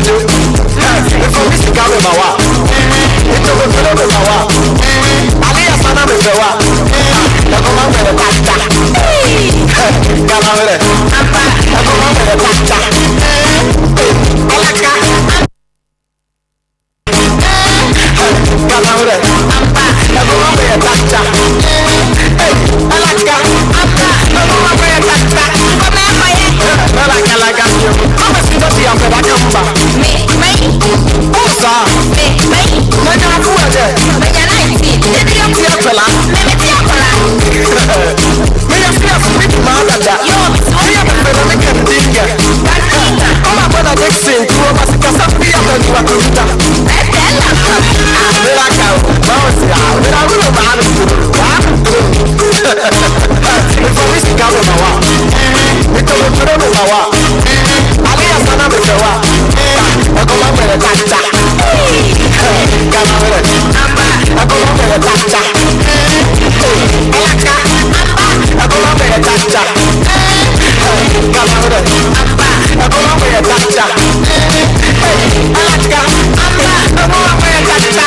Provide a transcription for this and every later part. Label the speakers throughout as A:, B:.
A: Before we speak out my wa. It's over to my wa. Aliya sana me wa. Na koma me pasta. Kama vile. Na koma me pasta. Alaka. Kama vile. Na koma me pasta. Alaka. Na koma me pasta. Alaka. Kama sindo si ampe bakamba. Osa. Manya fuaje. Manya naiti. Tia pela. Tia pela. Manya fia sweet mother. Yo, mia pela me kendinga. Kama bwana Jackson, tuwa masikasa pia kwa kuta. Mira kao. Bawsi. Mira ulo bana. Before we speak out my wa. Nitolo turono my wa. Aliya sana me wa. Akoma me tata. Kama vile. Akoma me tata. Alaka. Akoma me tata. Kama vile. Akoma me tata. Alaka. Akoma me tata.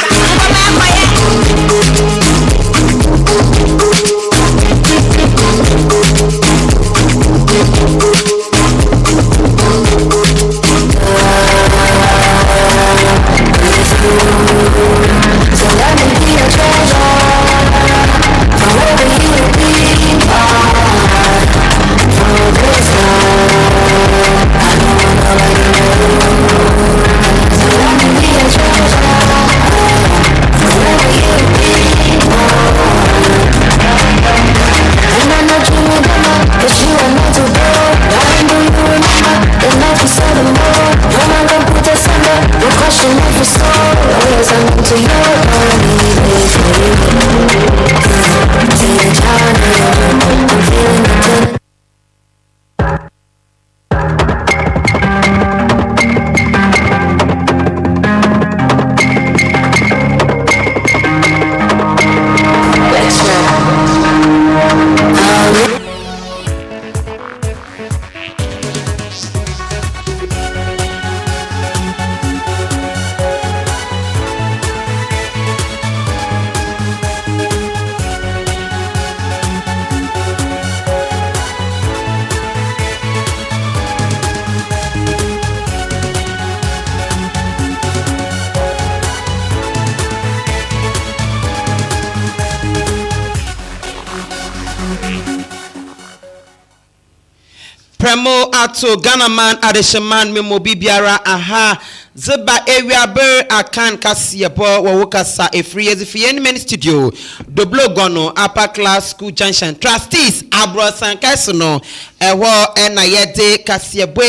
B: Premo ato Ghana man adeshaman memo bibiara aha zeba area ber akan kasiyebo wawukasa efri ezifiye ni meni studio doblo gono upper class school junction trustees abro sankaso no ewo na yede kasiyebo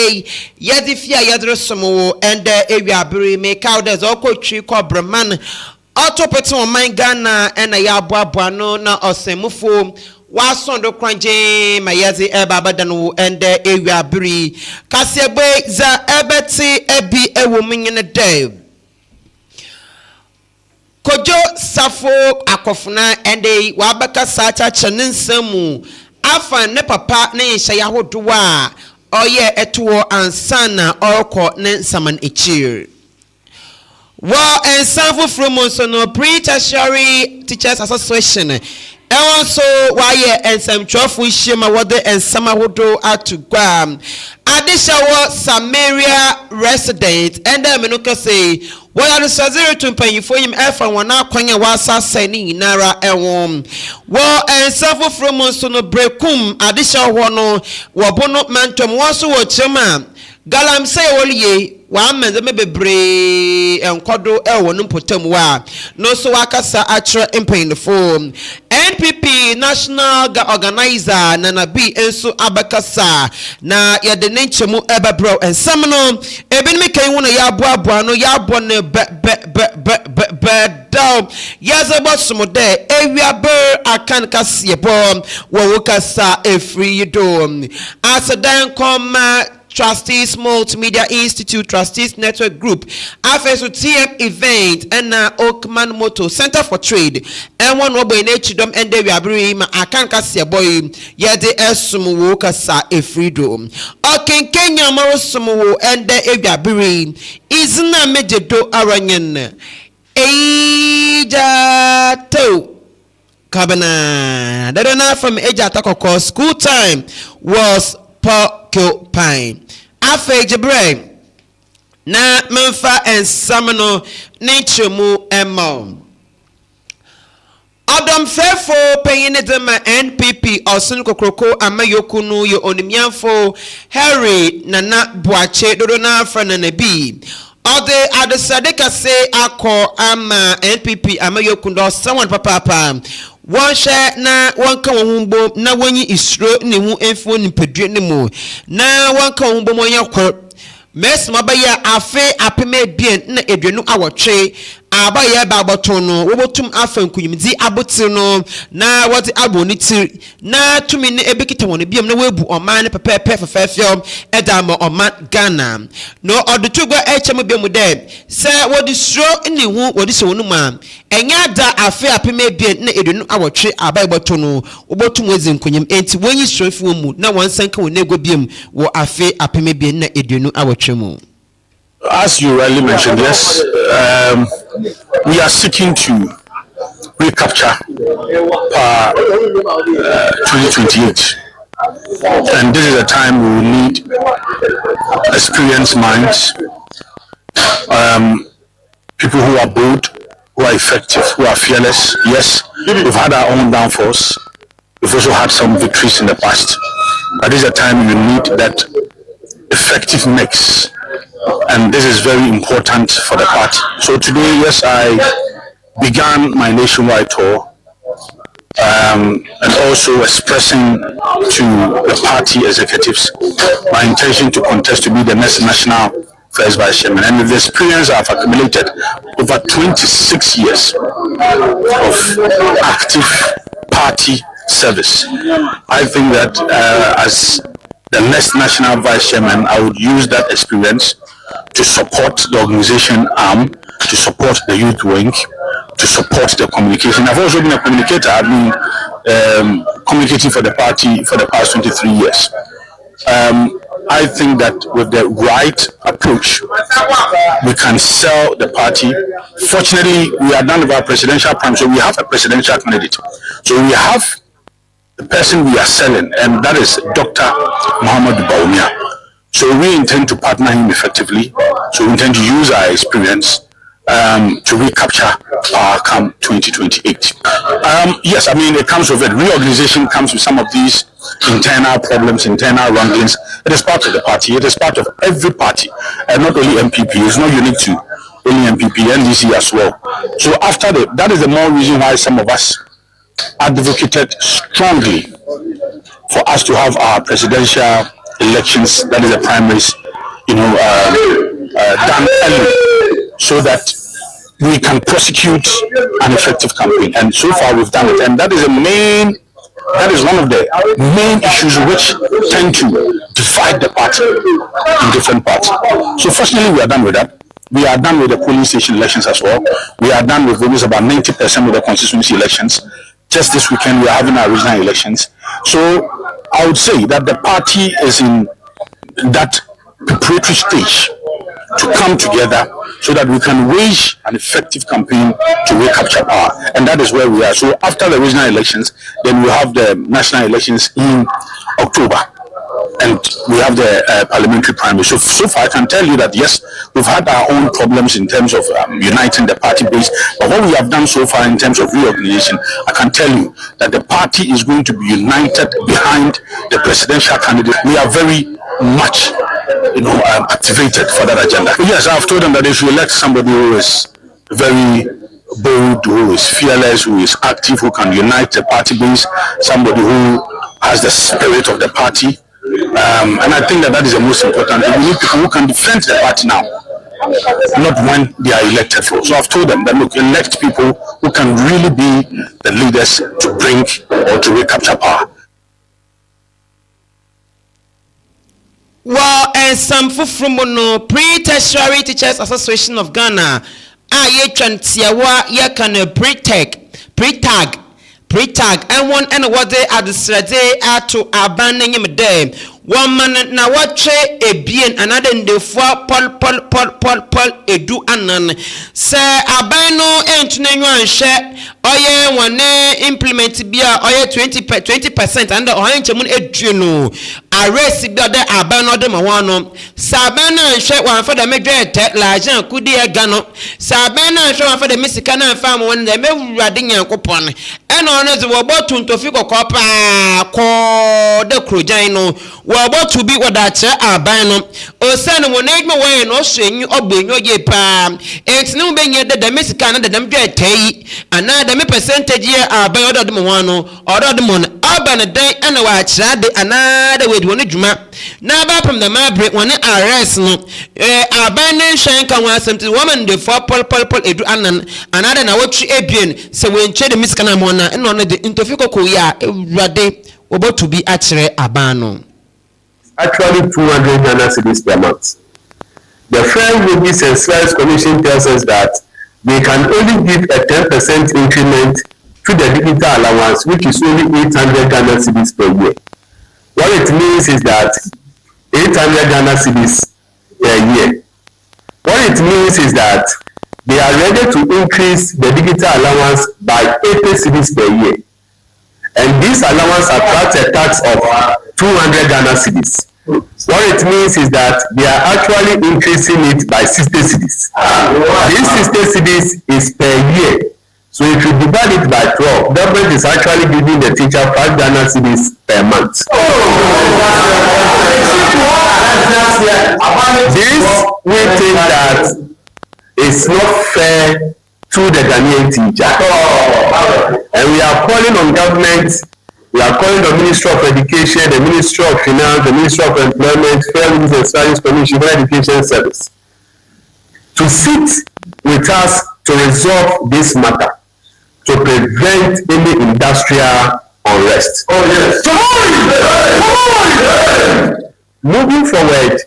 B: yede fia yedro somo ende area ber make out as okotri kobraman autopeti on my Ghana na ya aboabo no na osemufo wasondo kwanje mayazi babadanu ende ewia biri kasegbe za ebeti ebi ewomunyene de kojo safo akofuna ende wabaka sacha chenensemu afa ne papa ne nhya hodowa oye etuo ansana orko ne saman echir wa ensanfo from so no pre-tertiary teachers association Ewan so why and some trophy shima what the and summer wodo at to Guam. Adisha Samaria resident and the Menuka say, what are the Sazero to pay for him F and one out Quanya Wasa Seni Nara Ewom. Well and suffer from Monsono Brekum, Adisha Wano, Wabono Mantum was so chema. Galam say ye. One man maybe brave and quadro elwon potemwa. No so wakasa atra in the form. NPP national organizer Nana B enso abakasa na ya de nenchemu eba bro and samano ebin me kan wona ya boa no ya bone be down yazaba somo de ewia ber akan kase bo wo wakasa efri do asadan koma Trustees Multimedia Institute Trustees Network Group afeso TM Event and Oakman Motor Center for Trade and one obo in Echidom and de wiabri ma akanka se boy yede esumwo kasa efrido oken Kenya maro sumwo and de wiabri izna mejedo aranyen ejato Kabana. Dadana from Ejatako school time was porcupine. Afe Jebre na Memfa and Samano nature mu emo. Adam Fefo paying them NPP or Sunko Kroko Amayokunu yo onimianfo Harry Nana Boache Dodona Frananebi. Ode adesadeka say akọ ama NPP Amayokunu someone papa one share na one ka won na wanyi isro ne hu enfo ni pedue ne mu na one ka won mo yakọ mes mabaya afe apeme bien na eduenu awotwe abaya ba boto no wobotum afa nkunyimdi abotir no na wode aboni tir na tumi ne ebekita won biam na webu oman ne pepepe fefefio edamo oman Ghana no odutugwa echem biam de se wodi sro ne hu wodi se wonu ma enya da afe apeme bien na eduenu awotwe abaya boto no wobotum wezi nkunyim enti wonyi sro fi mu na wonsanka won ego biam wo afe apeme bien na eduenu awotwe mu.
C: As you rightly mentioned, yes, we are seeking to recapture power 2028. And this is a time we will need experienced minds, people who are bold, who are effective, who are fearless. Yes, we've had our own downfalls. We've also had some victories in the past. But this is a time you need that effective mix. And this is very important for the party. So today, yes, I began my nationwide tour and also expressing to the party executives my intention to contest to be the next national first vice chairman. And with the experience I've accumulated over 26 years of active party service, I think that as the next national vice chairman, I would use that experience to support the organization arm, to support the youth wing, to support the communication. I've also been a communicator. I've been communicating for the party for the past 23 years. I think that with the right approach, we can sell the party. Fortunately, we are done with our presidential prime, so we have a presidential candidate. So we have the person we are selling, and that is Dr. Muhammad Bawumia. So we intend to partner him effectively. So we intend to use our experience to recapture power come 2028. Yes, I mean, it comes with it. Reorganization comes with some of these internal problems, internal wranglings. It is part of the party. It is part of every party, and not only MPP. It's not unique to only MPP, NDC as well. So after that is the more reason why some of us advocated strongly for us to have our presidential elections, that is the primaries, done early, so that we can prosecute an effective campaign. And so far we've done it, and that is one of the main issues which tend to divide the party in different parts. So fortunately we are done with that. We are done with the polling station elections as well. We are done with almost about 90% of the constituency elections. Just this weekend we are having our regional elections. So I would say that the party is in that preparatory stage to come together so that we can wage an effective campaign to recapture power. And that is where we are. So after the regional elections, then we have the national elections in October. And we have the parliamentary primary. So far I can tell you that yes, we've had our own problems in terms of uniting the party base. But what we have done so far in terms of reorganization, I can tell you that the party is going to be united behind the presidential candidate. We are very much activated for that agenda. Yes, I've told them that they should elect somebody who is very bold, who is fearless, who is active, who can unite the party base, somebody who has the spirit of the party. And I think that is the most important. We need people who can defend the party now, not when they are elected for. So I've told them that look, elect people who can really be the leaders to bring or to recapture power.
B: Well, and some from no Pre-Tertiary Teachers Association of Ghana. Ye chantiawa ye can pre-tag and one and what they are the Srade are to abandoning him day. 1 man na watch a bien another in the four pol edu anan. Sir abano and one share oye one implement beer oye 20% under orange moon eduno. Arrest the other abano de mawano. Sabana and share one for the major tech large and could dear gano. Sabana and show for the Mexicana farm when they may radding and coupon. And honors were bought to Fico copper call the crujino. About to be what that abano or send one egg away and also you obey no ye palm. It's no being yet the Mexican the them jet another percentage year are by other moano or the mon urban a day and a watch another way to one juma. Now back from the mabrit one arrest no abandon shank and was some woman the four pol edu anan another na watch a bien so when che the Mexican mona and on the interfico koya rade about to be actually abano.
D: Actually 200 Ghana cedis per month. The Fair Wages and Salaries Commission tells us that they can only give a 10% increment to the digital allowance, which is only 800 Ghana cedis per year. What it means is that 800 Ghana cedis per year. What it means is that they are ready to increase the digital allowance by 80 cedis per year. And this allowance attracts a tax of 200 Ghana cedis. What it means is that they are actually increasing it by 60 cedis. This 60 cedis is per year. So if you divide it by 12, government is actually giving the teacher 5 Ghana cedis per month. This we think that is not fair to the Ghanaian teacher. And we are calling on government. We are calling the Ministry of Education, the Ministry of Finance, the Ministry of Employment, Fair Wages and Salaries Commission, Education Service, to sit with us to resolve this matter, to prevent any industrial unrest. Oh yes. Moving forward,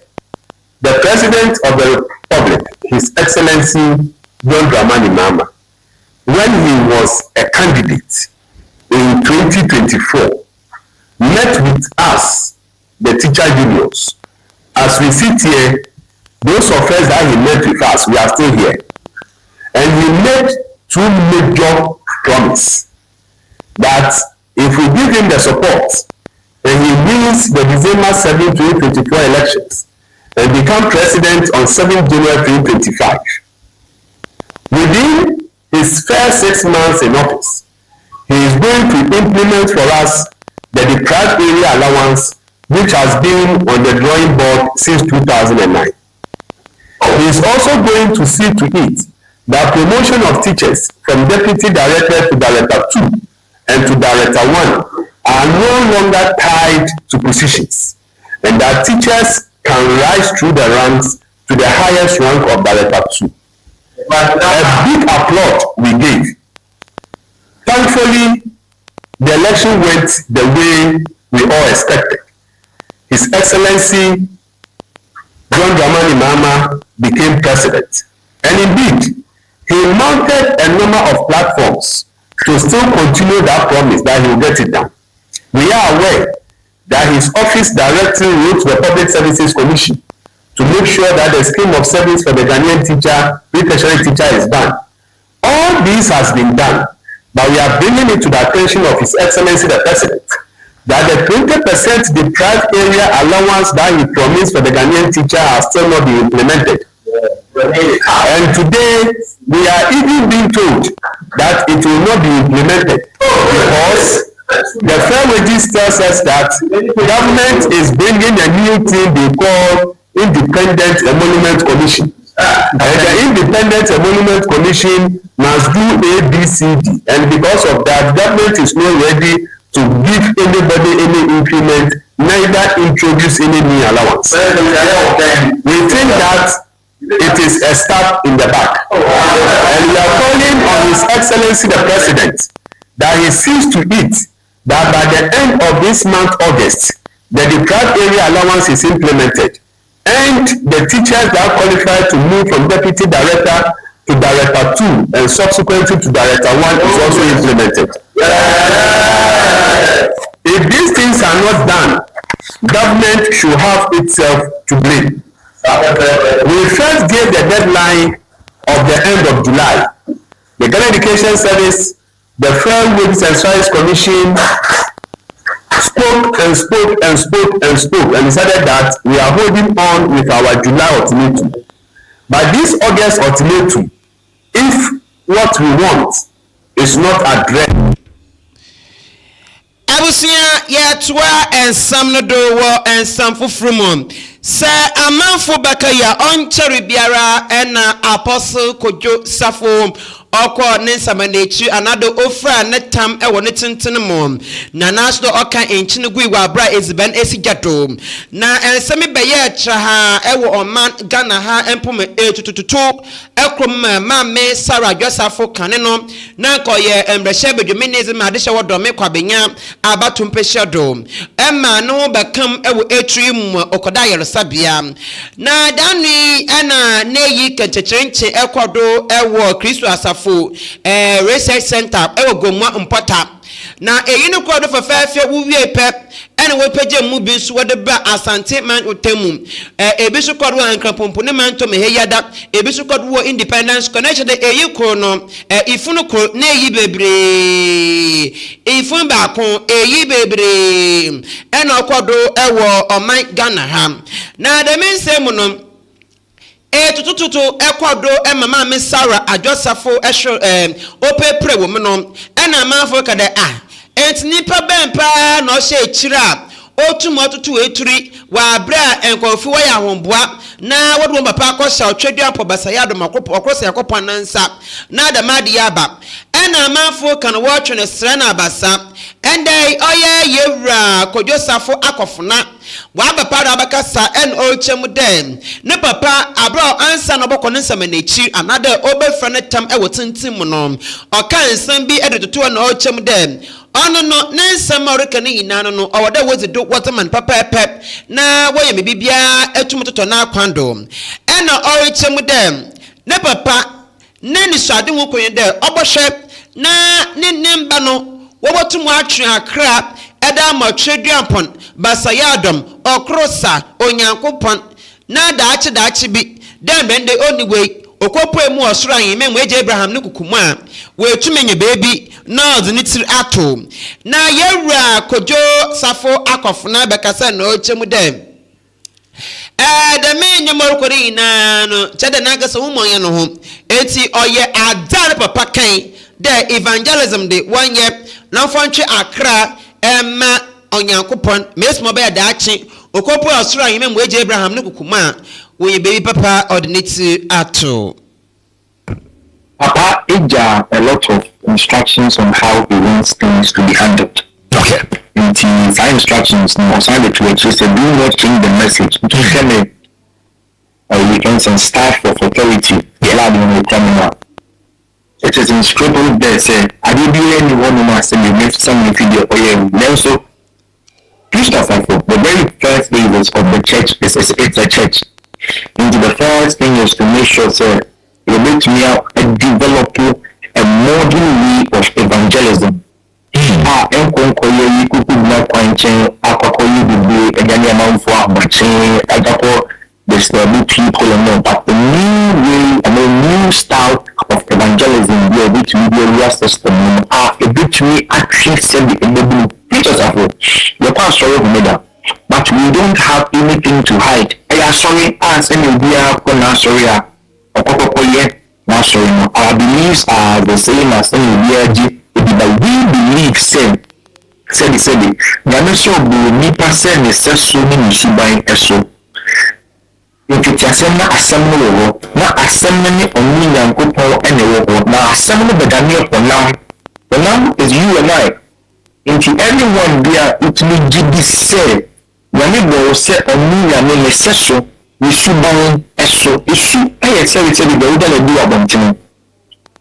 D: the President of the Republic, His Excellency John Dramani Mahama, when he was a candidate in 2024, met with us, the teacher unions. As we sit here, those of us that he met with us, we are still here. And he made 2 major promises that if we give him the support and he wins the December 7, 2024 elections and become president on 7 January 2025, within his first 6 months in office, he is going to implement for us the deprived area allowance, which has been on the drawing board since 2009. He is also going to see to it that promotion of teachers from deputy director to director 2 and to director 1 are no longer tied to positions, and that teachers can rise through the ranks to the highest rank of director 2. A big applaud we gave. Thankfully, the election went the way we all expected. His Excellency John Dramani Mahama became president. And indeed, he mounted a number of platforms to still continue that promise that he will get it done. We are aware that his office directly wrote to the Public Services Commission to make sure that the scheme of service for the Ghanaian teacher, pre-tertiary teacher is done. All this has been done, but we are bringing it to the attention of His Excellency the President that the 20% deprived area allowance that he promised for the Ghanaian teacher has still not been implemented. And today, we are even being told that it will not be implemented because the Fair Wages tells us that government is bringing a new thing they call Independent Emolument Commission. And the Independent Emolument Commission must do A, B, C, D. And because of that, government is not ready to give anybody any increment, neither introduce any new allowance. We think that it is a stab in the back. And we are calling on His Excellency the President that he sees to it that by the end of this month, August, the deprived area allowance is implemented, and the teachers that qualify to move from deputy director to director 2 and subsequently to director 1 is also implemented. If these things are not done, government should have itself to blame. We first gave the deadline of the end of July. The Ghana Education Service, the Federal Wages and Salaries Commission spoke and decided that we are holding on with our July ultimatum. But this August ultimatum, if what we want is not addressed.
B: Abusia yɛtoa ensam no do wɔ ensam foforo mu sɛ amanfo bɛkaya ɔnkyɛre biara ɛna apostle Kojo Safo ɔkɔ ne nsamanekyi anado ofra ne tam ɛwɔ ne tenten mu na naso ɔka enkyine gui wɔ abra eziban esigado na ensɛm bɛyɛ kyerɛ ha ɛwɔ ɔman Ghana ha empome etutututu ɛkrom maame Sarah Josafo kane no na kɔyɛ embrɛhyɛ bedwuminism adehyɛ wɔ dɔme kwabenya abatum pɛhyɛ do ɛma no bɛkam ɛwɔ etri mu ɔkɔda yɛresabea na danwi ɛna neyi kɛnkyɛkyerɛnkyɛ ɛkɔdo ɛwɔ Kristo asafo research center ewo gomwa mpota na eyinu kwa do fafafia wuwie pe ene wo pagye mu bi so wode ba asante man otemu ebi so kwa do ankrampompo ne man to me heyada ebi so kwa do independence connection de eyi kro no ifunu kro na eyi bebre ifun ba kon eyi bebre ene okodo ewo oman Ghana ha na de mensem no tutututu ekwado mama me Sarah Ajosafo ehwe opepre wo me no na manfo kada enti nipa bempa na o hye ekira otumo tutu eturi wa abra enkofi wa ya homboa na wodwo papa akosha otwedua apo basaya do makopo okrosa yakopo nansa na da made yaba na manfo kan wo twene sra na abasa endai oye yewra Kojo Safo akofuna wa papa da bakasa en olchem dem ne papa abro ansa no bokọ nsamanekyi anada obefra ne tam e wotintim no oka nsam bi edototo na olchem dem ono no ne nsam orika ne yina no owoda wozido waterman papa pep na woye me bibia etumtoto na akwando ena olchem dem ne papa ne ni swade wo koyen de obohwe na ne nemba no wobotum atwe akra eda ma tweduampon basayadom okrosa onyankopon na daachi bi dem bende oniwe okopo emu osoro anyime mu eje Abraham ne kukumu a wetumenye bebi na odinitir ato na yewura Kojo Safo akofuna bekasa na ochemu dem the main nyamorukori na no chede na gasa humonye no ho eti oye adare papa kan the evangelism de one year na fonche akra emma onyankopon mesmo be daachi okopo osoro anyime mu eje Abraham ne kukuma we baby papa ordinate ato
E: Papa Ija a lot of instructions on how he wants things to be handled.
C: Okay.
E: And he find instructions now signed to it. He said, do not change the message. You can send staff of authority. Allowed in the criminal. It is inscribed there. Say, I did anyone who must send you make some video or you so Christopher, the very first basis of the church is it's a church. And the first thing is to make sure that you make me develop a modern way of evangelism. People but the new way and a new style of evangelism be able to be a system a bit me actually said the enabling preachers of your pastor of but we don't have anything to hide. I sorry as any we are sorry our beliefs are the same as any but we believe said Yamiso will be person is so many subai eso. If it's a seminar assembly, not assembly only young couple and now assembly the Daniel for now. The now is you and I. Into everyone there it will be said. When it will say only a name is so, we subai eso. Issue I said it's a little do about him.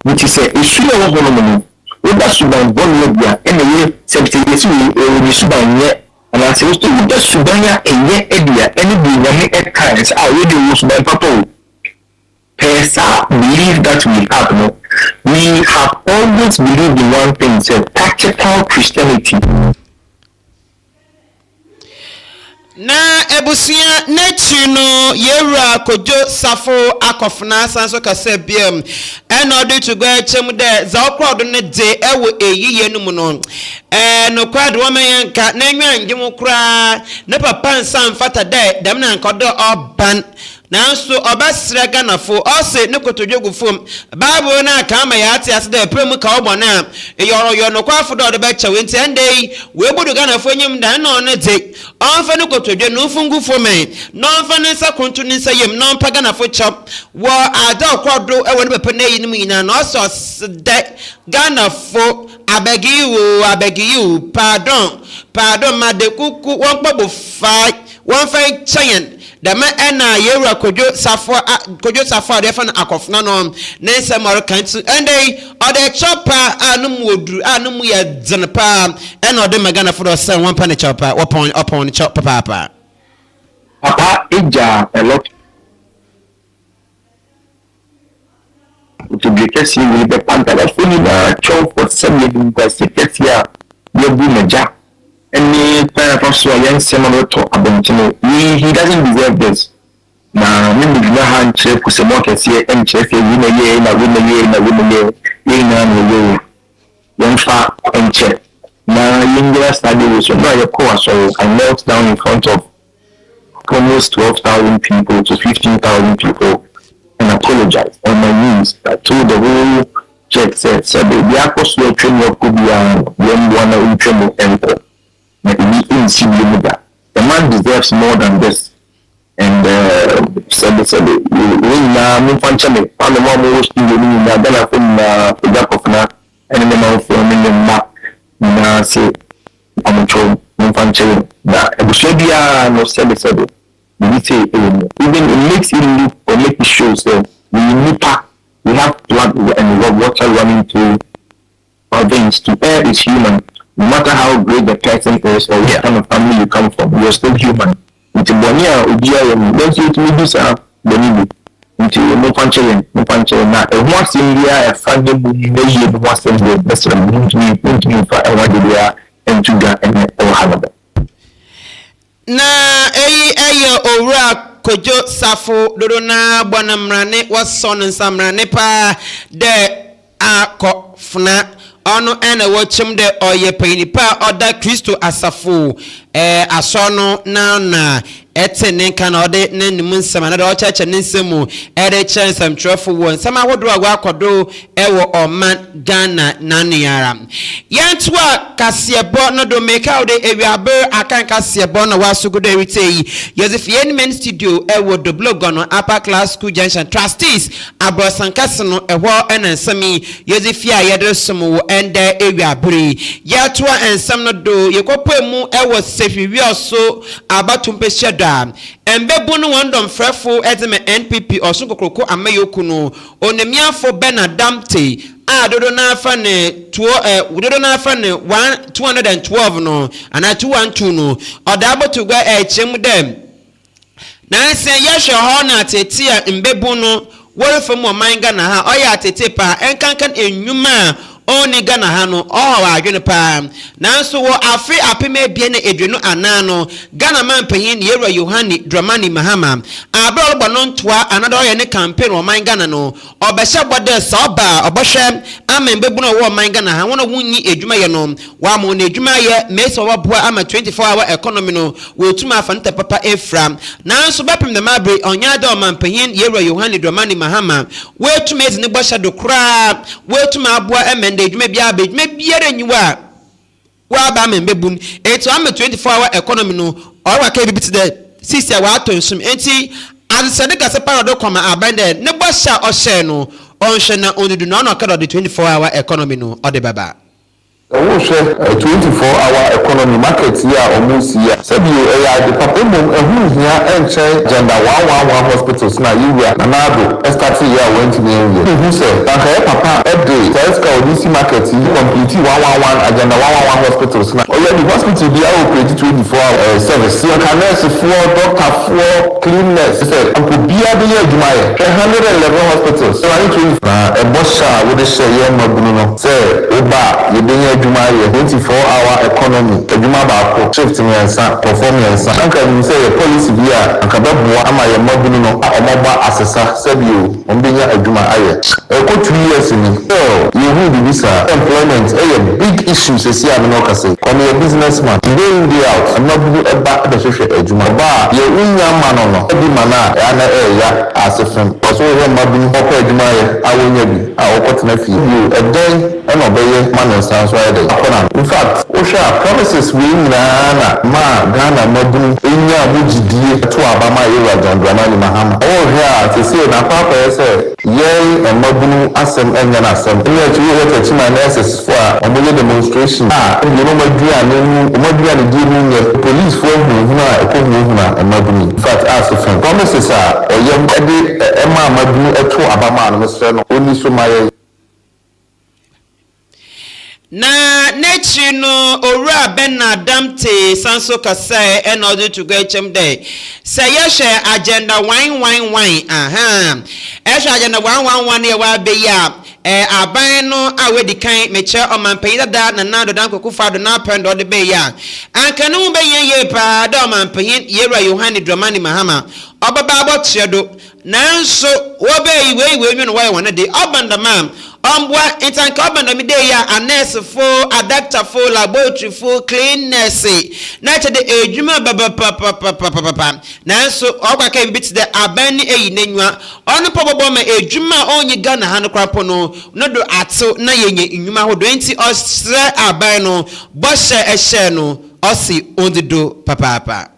E: Which is a issue of one. Oba suban bon wobia ene ye sebte yesu e suban ye And I say, what's the Subaya and yet Edia, any be at times, I really was my papa. Pesa believe that we have no. We have always believed in one thing, so practical Christianity.
B: Na ebusia nechi no yewura kojo safo akofna sanso kase biem eno de to go chem de za okrodo ne de ewo eyiye no mu no no kwad wo menka na nwa ngem kura ne papa nsan fata de dem na nkodo oban nanso obasre ganafo ose ne kotodwogu fom bible na ka ma ya ate ase de premu ka obona eyoro no kwafo de be chewe nti endei we budu ganafo nyim da na ono de onfa ne kotodwo no fungu fomen no onfa ne sakontu ne sayem no mpa ganafo chop wo ada okrodo ewo ne pepe na yi nim nyina no so de ganafo abegi you pardon madekuku won kpabo fa won fa chayen dama ena yewura kojo safo de fa na akofna no ne semor kantu endei ode chopa anum wodru anum ya dzenpa ena ode magana for se won pa ne chopa upon chopa papa
E: Ija a lot to be kesi with the pantala fully na chow for 7 years kesi ya yebu meja any para so yan semoro to abontino he doesn't deserve this na mimi bila han che kusemo kesi en che fe wi na ye na no yan fa en che na yingira study so na yakwa so I knelt down in front of almost 12,000 people to 15,000 people and apologized on my knees. I told the whole church said the apostle train of Kubia when one of them enter. The man deserves more than this. And said we na mfanchame pale mwa mwoshi ngini na dala kuna kujapofna and then now for na say amucho mfanchame na ebushedia no said we say even it makes it look or make it show so we have blood and water running through our veins. To err is human. No matter how great the person is or what kind of family you come from, you're still human. Into Bonia, Udia, and don't you to do so, Bonibu. Into no punching now. And once India, a family, you once in the best of them, to me for a while they are and to get and Ohana.
B: Na owura kojo safo dodo na bwana mrane wason nsamrane pa de akofna ono ene wochim de oye panipa oda Kristo asafo asono na etene kan ode nanim nsama na de ochacha nsemu ere chansam trofo won sama hodo agwa akodo ewo oman Ghana nanuara yantwa kasiebo no do make out de ewiabe akan kasiebo no wasugodo eritei Yosef Men studio ewo do blog no upper class school junction trustees abrosankase no eho ensami Yosef ya yedresom wo ende ewiabe yatwa ensam no do yekopemu ewo sefiwi oso abatumpe da embebu no wondom frefo edeme NPP osunkokroko amayoku no onemiafo Benadamte dodo na afa ne 212 no ana 212 no odabotugwa echem dem na se yehwe ho na tetia embebu no worefam omanga na ha oya tete pa enkankan enwuma oni Ghana ha no adwene pa nanso wo afi apeme bie na edwenu anano Ghana man panyin Yewura Yohani Dramani Mahama abro gbo no ntoa anado oye ne campaign wo man Ghana no obehye bode soba obohwe amembebu no wo man Ghana ha wono wunyi edwuma ye no wa mo na edwuma ye meso woboa ama 24-hour economy no wo tuma afanta papa Efram nanso bapem de mabre onya da man panyin Yewura Yohani Dramani Mahama we tuma ezine bohye do kra we tuma aboa emende edwuma bia be edwuma biere nyiwa wa ba membebun eto am 24-hour economy no or ka bi bit sister wa atonsum enti azsede ka se parado kwama abande ne bosha ohye no onhwe na onudu no na ka do 24-hour economy no ode baba
C: share a 24-hour economy market here almost here. Said you the papa who here and change gender 111 hospitals now you are another start here went to the area. Who said papa every let's go DC market complete 111 agenda 111 hospitals now. Already hospital be operate 24-hour service. You can nurse for doctor for cleanliness. Said uncle be a 111 hospitals. So I need to a boss with the share no say oba you been 24-hour economy. Ejuma baako shift nyansa performance. Anka you say a policy via anka beboa ama ye mobile no omoba asesa sabio ombenya ejuma aye. Eko 2 years ni. So you who be visa employment a big issue say see am no kase. Come a businessman day in day out. I'm not do eba the social ejuma ba ye unya mano no. Ebi mana ana ya asefem. So we mobile oko ejuma ye awonya bi a okotena fi. You a day and obey man sans why dey. In fact, Osha promises we na Ghana modern Inya Bujidi to Abama Ira John Dramani Mahama. Oh, here to say na Papa say, yay, and modern Assem and Yanasem. We are to get a chima nurses for a demonstration. You know, Madrian giving the police for Huna and Maduni. In fact, as a friend promises are a young Eddie Emma Maduni to Abama and Mr. Only so my.
B: Na nechi no owura Bernard Damte sanso kasa en order to go chem day say share agenda wine aha agenda 111 e wa be ya aban no awedi kan meche omanpanyin da na nado dan kokufado na pendo de be ya anka no be ye pa da omanpanyin Yera Yohane Dramani Mahama obaba abotiedo nanso wo be iwe nwu no wa wona de obandamam Ombwa intanka obanda mi dey ya a nurse for a doctor for laboratory for cleanness na che de ejuma papa nanso ogwa ka bit de abani eyi nanwa ono pobobo ma ejuma onyi Ghana ha no kwapo no do ato na yenye nnwuma ho do enti osre aban no bo hye no osi ondido papa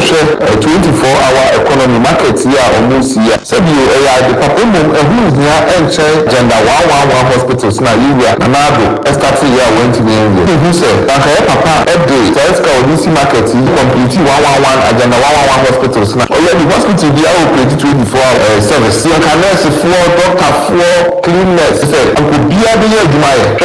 C: share a 24-hour economy market here almost here. Said you the papa who here and change gender 111 hospitals now you are another start here went to the area. Who said papa every let's go DC market complete 111 agenda 111 hospitals now. Already hospital be operate 24-hour service. You can nurse for doctor for cleanliness. Said uncle be a 111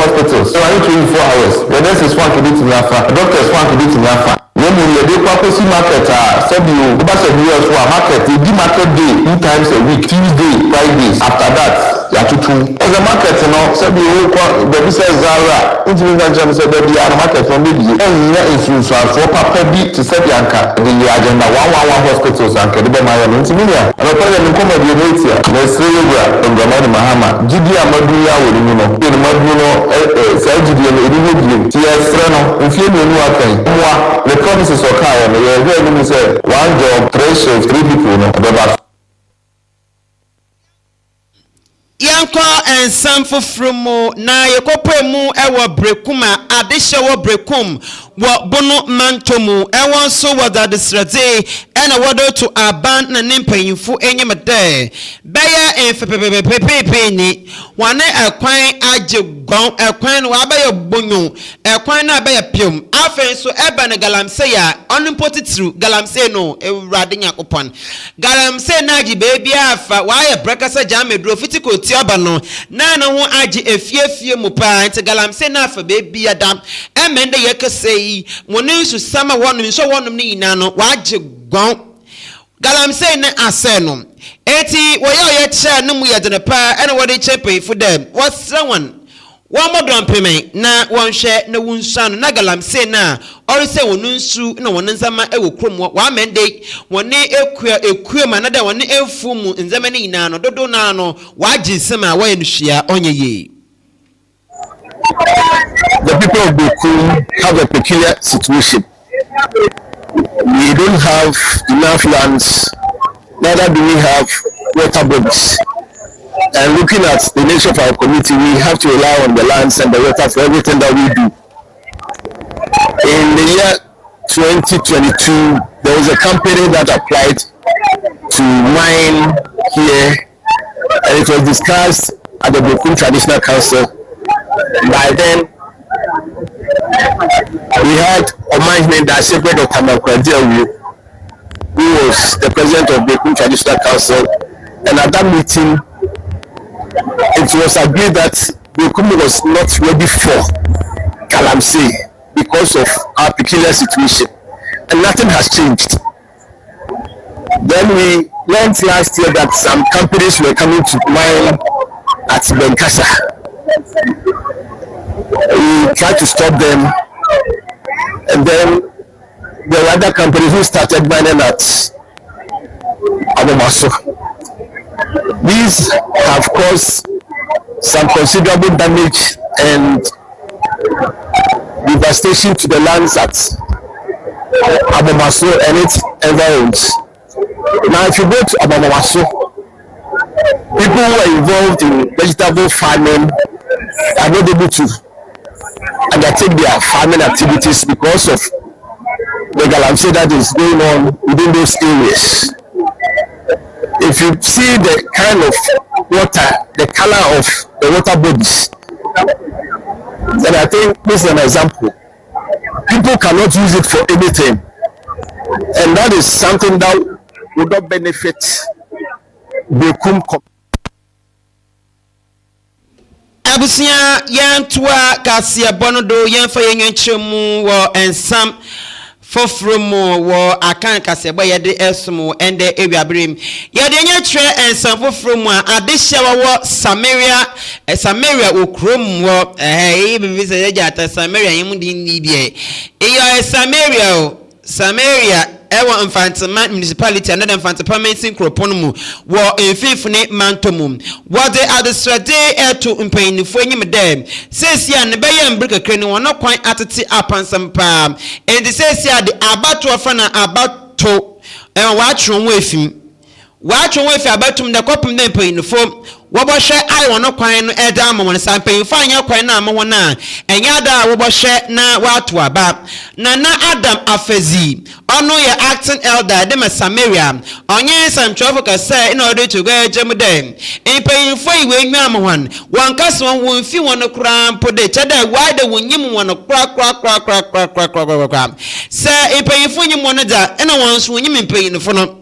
C: hospitals. So I need 24 hours. The nurse is one to be to Nafa. The doctor is one to be to Nafa. When you dey purposely market said you go back to US for market you do market day 2 times a week Tuesday Fridays after that ya tutu as a market no said you the business Zara into the jam said there be a market from maybe and influence for papa bi to set yanka the agenda 111 hospitals and kede ma ya nti minia and the problem come dey rate here let's say we are in Dramani Mahama gidi amadu ya wo ni no in madu no say gidi no edigo gidi ti esre no mfie no nu akan mwa the promises of car and you hear me say 1 job 3 shifts 3 people no about
B: Yanko ensam fofromo na yekope mu ewo brekuma adehye wo brekum wo bono mantomu ewo so wada desrade ena wodo to aban na nimpanyimfo enyemede beya enfepepepepepe ni wane ekwan ajegon ekwan no abaye bonyo ekwan na abaye piom afen so eba na galamse ya onipotitru galamse no ewrade nyakopon galamse na agi baby afa waye brekasa jamedro fitiko tiaba no na ho agi efiefie mu pa nti galamse na afa baby adam emende yekesei woni su sama wonum so wonum ni ina no waje gon galamse na ase no eti woye che no mu yedene pa ene wode chepe for them what's one modern payment na wonhwe na wunsan na galamse na ori se wonunsu na wonnsama ewo krom wa mende woni ekua ma na da woni efu mu nzama ni ina no dodo na no waje nsema wa yenuhia onye ye.
C: The people of Bekum have a peculiar situation. We don't have enough lands, neither do we have water bodies. And looking at the nature of our community, we have to rely on the lands and the water for everything that we do. In the year 2022, there was a company that applied to mine here, and it was discussed at the Bekum Traditional Council By then, we had Omahime Dashepe Dr. Makwadiawu, who was the president of the Bekum Traditional Council, and at that meeting, it was agreed that Bekum was not ready for Galamsey because of our peculiar situation, and nothing has changed. Then we learned last year that some companies were coming to mine at Benkasa. We tried to stop them, and then there were other companies who started mining at Abomaso. These have caused some considerable damage and devastation to the lands at Abomaso and its environs. Now, if you go to Abomaso, people who are involved in vegetable farming are not able to undertake their farming activities because of the galamsey that is going on within those areas. If you see the kind of water, the color of the water bodies, then I think this is an example. People cannot use it for anything, and that is something that would not benefit Bekum.
B: Abusia yantua kasia bonodo yanfa yenyenchemu wo ensam fofromo wo akan kasia bo yede esmo ende ewiabrem yede nyetwe ensam fofromo a adehya wo Samaria okrom wo bibi se jata Samaria yimudi ndie Samaria ewa Mfantama municipality and Mfantama Kropon mu wo emfifune mantomu wo de adesrade eto mpanyinfo enyim dem sesia ne beye mbrika krani wono kwan atete apansampa and sesia de abato afa na abato wa atwo wo efim abatum de kopum de mpanyinfo wobohwe ai wono kwan no eda amon sampanyinfo anya kwan na amon na enya da wobohwe na wato aba na Adam Afezi ono ye acting elder de Samaria onye samchofo ka say in order to go ejemde mpanyinfo iwe nwa amon won kase won wonfi won kura mpode cheda why de wonyim won kra say mpanyinfo nyim won da ena won so wonyim mpanyinfo no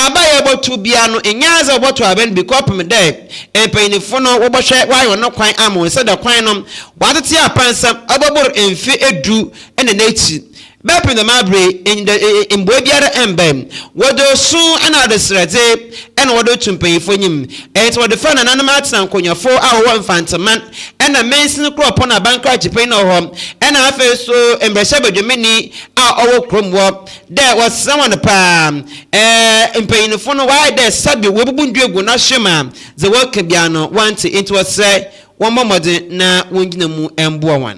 B: abaye botu bia no enyaza botu aben because me dey empanyinfo no wo bohwe wayo no kwan amon se da kwan no watete apansam abobor emfi edu ene nachi bepin the mabre in the imbobiara embem wodo su ana de srete ene wodo tumpanyinfo nyim et wodo fa na namat na nkonyafo a wo Mfantaman ena mensin crop na banka chipen no ho ena afa so embrehye bedwemeni a owo kromwo there was someone pa empanyinfo no why there sabi webubu nduegu na hwema ze work bia no want it was say one momode na wongina mu emboa wan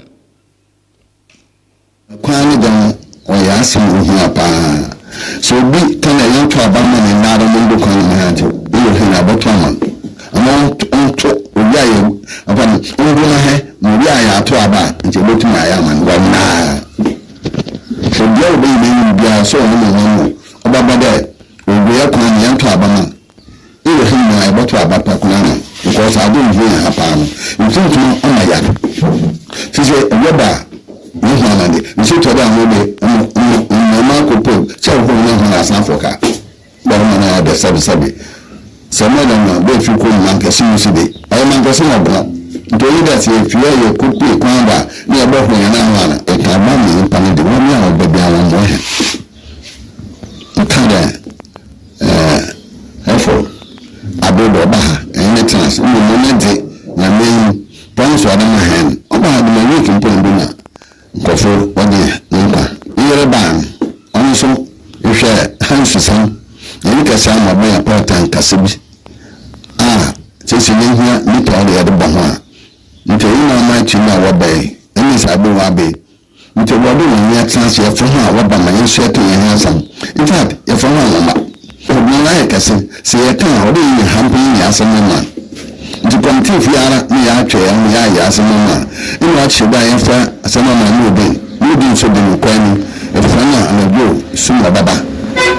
F: kwani dan oya asim ohia pa so bi kana yanto abama ne nado ndo kwani mahato iyo hina botoma ama onto oyaye apani ndo na he mo ya ato aba nje botuma ya man wa na so dia obi ni bia so no obabade oya kwani yanto abama iyo hina boto aba pa kuna because I don't hear happen you think no on ya sisi yoba Muhammad, you told them no Marco, tell who knows Sanfoka. But man, the Sabi. Some of them, both you couldn't mank a single I am a single. Do you that if you are your cook, Kwanda, near both me and Anna, a Tamani in Panadi, 1 year of baby on one hand. Therefore, I do Baha, and the chance, no money, my main points were on my hand. Oh, I had my week in Punduna. Kofo wadi npa yere ban onso ihwe hansusan yele kasa ma ba ya portan kasebi sisi nyehia nipa de yade bo ho a nti ina ma chi na wabai eni sabe wabe nti wado nya chance ya fo ho a waba ma yeso eto yehia sam in fact ya fo ho ma obi na ya kase se ya kan odi ni hampi ya sam na nti kontif yara ni ya atwe ya sam na ina chiba ya fa asama na no so de kwani e fa na anago suma baba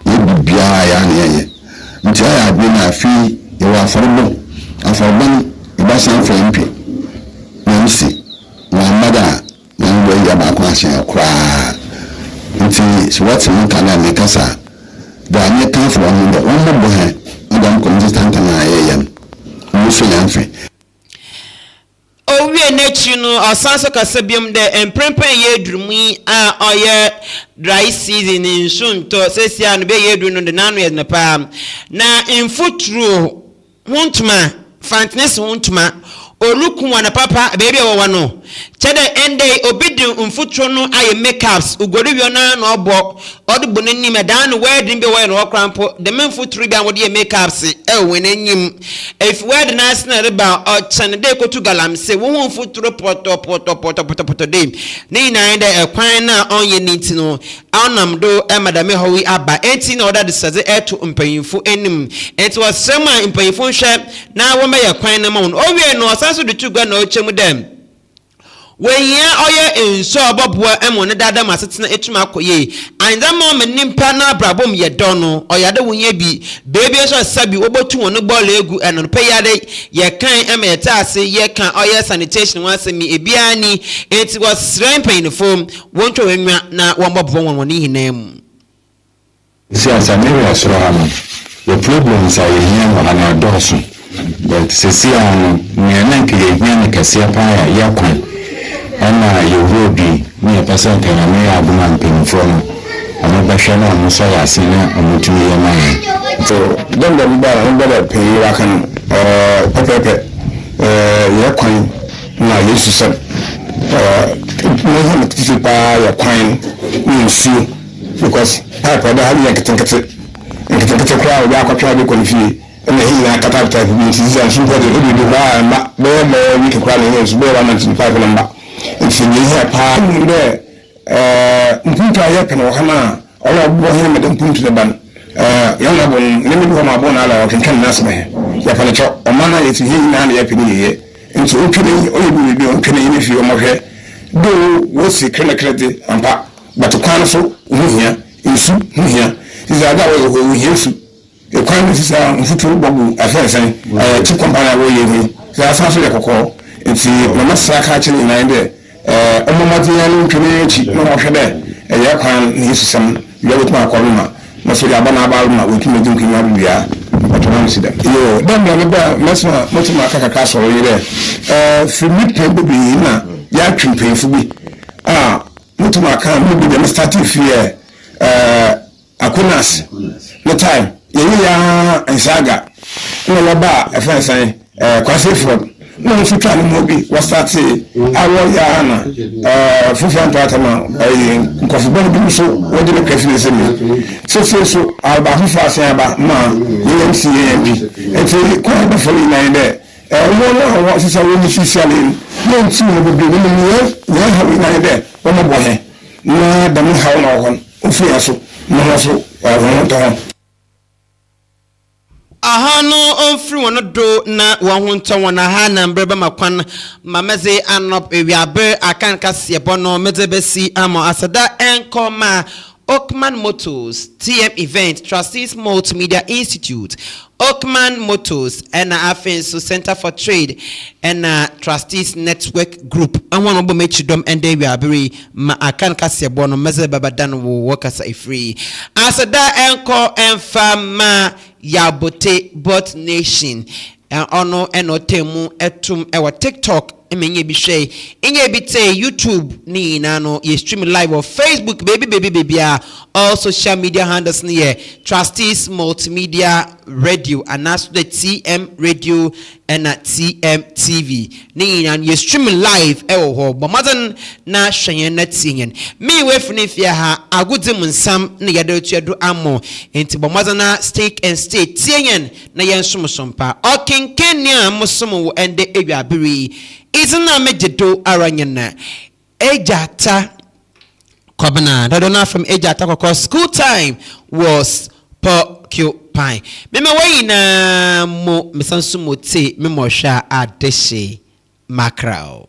F: e bia ya na ye nti ya bi na fi e wa farbo afarban e ba san fa mpi na msi ahyɛ koraa nti so what's me kana me kasa da ne kan for one no one mo ha adam consistent na ayɛ no so yamfe
B: owie n'ekyi no ɔsanso kasa biom de emprempen yɛ edurumi a ɔyɛ dry season nsunto sesia no be yɛ eduru no de nanu yɛ napa na mfuturo huntuma fantness huntuma olukun wana papa baby owa no chede ende obidi mfuturo no aye makeups ugoribio na no obo odbo nanim dan wedding be we no krampo de mfuturo bia wode makeups wenanim if wed na asna reba o chane de kotu galamse wo mfuturo poto de ni na ende ekwan na onye niti no anam do madame howi aba enti na oda de saze eto mpanyimfo enim enti wasema mpanyimfo hwe na wo me yakwan na ma wo owie no so de tu gwa na ochemu dem weyia oye enso oboboa emo ne dada masetena etuma akoye andama menimpa na abrabom ye dono oyade wonya bi bebi so sabi obotu won ball egu eno peyade ye kan ema yetase ye kan oye sanitation wasemi ebia ni enti was ramping form wonto wenwa na wombobo won hinam
G: si asamiri asrohama the problems are here wana dosu but sisi an nyananke ye hia kasia pa ya kwan ana yowobi ni person kana me abuma mpemfo no amabahwe na amuso ya asena amutumi ye man
C: so dem da baba pay wa kan pepepe ya kwan na yesu sab no ha mutisi pa ya kwan ni nsu because pipe da hali ya kitenkete kwa ya kwa kwa ko nfi na hina katapta bi tizan sun ko de do ba ma bo wi kwa ni yesu bo wa na tin pipe namba nfinye ya pa nde mpuntu aye pene wo hana ola bo he me mpuntu de ban ya na bon ne me do ma bon ala o kenkan nas me ya pa ne cho o mana yetu hi na na ya pene ye nti o pene o ye bi o pene ni fi o mo hwe do wo si krenkrede ampa but kwan so huhia nsu huhia iza da wo huhia su e kwan ni sa mfutu bogu afensen ti kompana wo ye ni sa sa so le kokko nti mama saka chine na inde omomati ya no twene chi no hwede ya kwan ni susam ya wotuma akwaluma na so ya bana ba na wotuma dum kinya bia patona sida yo dem ya ba mesma motuma akaka so yire fimi pembe bi na ya twempenfu bi motuma aka mu bi dem start fear akunas no time ya ensaga no laba efensan kwase from no futa ni mobi wastate awo ya na fufu antama nkofu bon bi so wodi le kafine semi so aba fufu asen aba ma yemc yemp enti ko ba foli na inde wo no sisa wo ni sisiale no nti no bi ni ya ha wi na inde wo mo bohe na da mi ha na ho ofu ya so no so wo to
B: ahano onfiri wono do na wahunto wona ha na mbreba makwan mameze anop ewiabe akan kase bono medebesi amo asada enkoma Oakman Motors TM Event Trustees Multimedia Institute Oakman Motors and Afenso Center for Trade and Trustees Network Group. I want to make dom and they will be ma akan kase bono meze babadan wo workers are free. Asada enko enfama Yabote Bot Nation and ono enotemu etum ewa TikTok emenye bi share enye bi te YouTube ni nano ye stream live on Facebook baby all social media handles ni Trustees Multimedia Radio and that's the TM Radio and TM TV ni nan ye stream live ewo ho bomadan na hwen na tinyen me we funi fia ha agudi munsam na yade tuedo amo enti bomadan na stake and stay tinyen na yen somsompa okenkenia musomo wo ende ewiabiri isn't mejedo aranyana ejata kobana dadona from ejata kokko school time was porcupine meme wayina mo mesansu mote memo hwa adehye mackerel